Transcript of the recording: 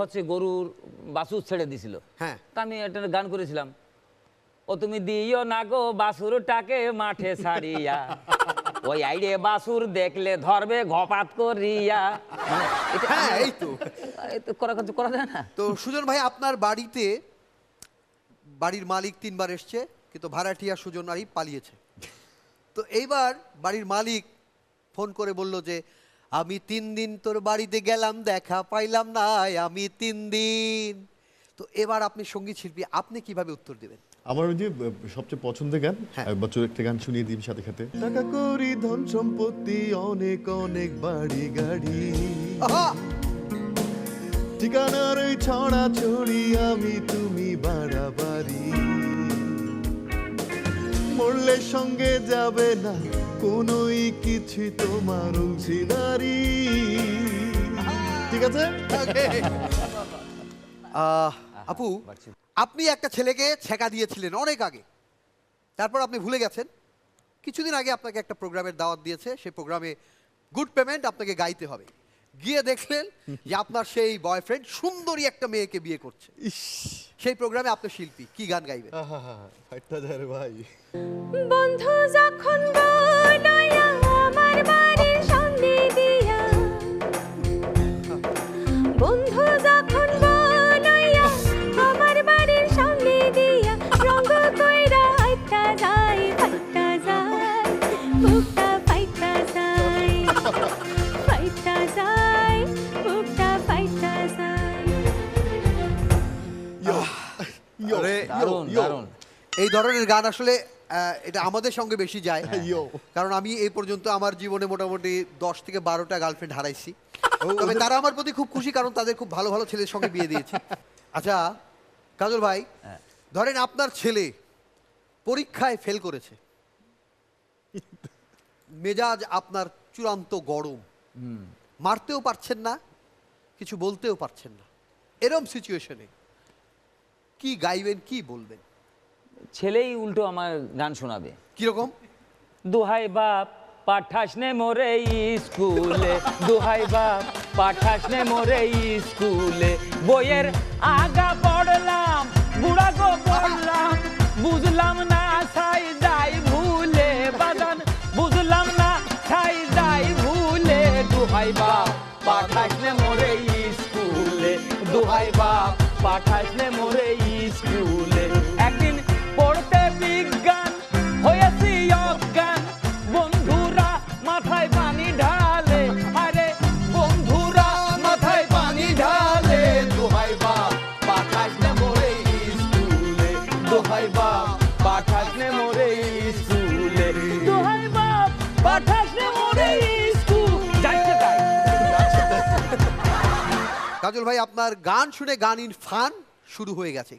হচ্ছে গরুর বাছুর ছেড়ে দিছিল। হ্যাঁ। তা আমি একটা গান করেছিলাম, ও তুমি দিও না গো বাছুরটাকে মাঠে ছাড়িয়া, ওই আইডে বাছুর দেখলে ধরবে ঘপাত করিয়া। মানে এটা হ্যাঁ, এই তো। করা যায় না। তো সুজন ভাই, আপনার বাড়িতে বাড়ির মালিক 3 বার এসছে, কিন্তু ভাড়াটিয়া সুজন আরই পালিয়েছে। তো এইবার বাড়ির মালিক ফোন করে বলল যে আমি 3 দিন তোর বাড়িতে গেলাম, দেখা পাইলাম না, আমি 3 দিন। তো এবার আপনি সঙ্গীত শিল্পী, আপনি কিভাবে উত্তর দেবেন? আমার ওই যে সবচেয়ে পছন্দের গান, হ্যাঁ। একবার চোর একটা গান শুনিয়ে দিবি সাথে সাথে। টাকা করি ধন সম্পত্তি অনেক অনেক বাড়ি গাড়ি, আহা! ঠিকানার ওই ছড়া ছড়ি আমি তুমি বাড়াবাড়ি, মরলে সঙ্গে যাবে না কোনোই কিছু তোমার অংশীদারি। ঠিক আছে? আপু, আপনি একটা ছেলেকে ছেঁকা দিয়েছিলেন অনেক আগে, তারপর আপনি ভুলে গেছেন। কিছুদিন আগে আপনাকে একটা প্রোগ্রামের দাওয়াত দিয়েছে, সেই প্রোগ্রামে গুড পেমেন্ট আপনাকে গাইতে হবে। গিয়ে দেখলেন যে আপনার সেই বয়ফ্রেন্ড সুন্দরী একটা মেয়েকে বিয়ে করছে। ইস, সেই প্রোগ্রামে আপনি শিল্পী, কি গান গাইবেন? ফাইটটা যায় রে ভাই। বন্ধু যখন বনায়া আমার বাড়ির সঙ্গে দিয়া, বন্ধু যখন বনায়া আমার বাড়ির সঙ্গে দিয়া, রঙ কইরা ফাইটা যায়, বুকটা ফাইটা যায়, ফাইটা যায়, বুকটা ফাইটা যায়। আরে, দারুণ দারুণ। এই ধরনের গান আসলে এটা আমাদের সঙ্গে বেশি যায়, ইয়ো। কারণ আমি এই পর্যন্ত আমার জীবনে মোটামুটি 10 থেকে 12টা গার্লফ্রেন্ড হারাইছি। তবে তারা আমার প্রতি খুব খুশি, কারণ তাদের খুব ভালো ভালো ছেলের সঙ্গে বিয়ে দিয়েছে। আচ্ছা কাজল ভাই, ধরেন আপনার ছেলে পরীক্ষায় ফেল করেছে, মেজাজ আপনার চূড়ান্ত গরম, মারতেও পারছেন না, কিছু বলতেও পারছেন না, এরম সিচুয়েশনে কি গাইবেন, কি বলবেন? ছেলেই উল্টো আমার গান শোনাবে। কিরকম? দোহাই বাপ পাঠাস নে মোরে স্কুলে, দোহাই বাপ পাঠাস নে মোরে স্কুলে, বইয়ের আগা পড়লাম বুড়া গো পড়লাম, বুঝলাম না ছাই যাই ভুলে, বাজান বুঝলাম না ছাই যাই ভুলে, দোহাই বাপ পাঠাস নে মোরে স্কুলে, দোহাই বাপ পাঠাস নে মোরে স্কুলে। একদিন পড়তে বিজ্ঞান হয়েছি অজ্ঞান, বন্ধুরা মাথায় পানি ঢালে, আরে বন্ধুরা মাথায় পানি ঢালে, দোহাই বাপ পাঠাস নে মোরে স্কুলে, দোহাই বাপ পাঠাস নে মোরে স্কুলে, দোহাই বাপ পাঠাস নে মোরে স্কুল। যাইতে তাই। কাজল ভাই, আপনার গান শুনে গান ইন ফান শুরু হয়ে গেছে,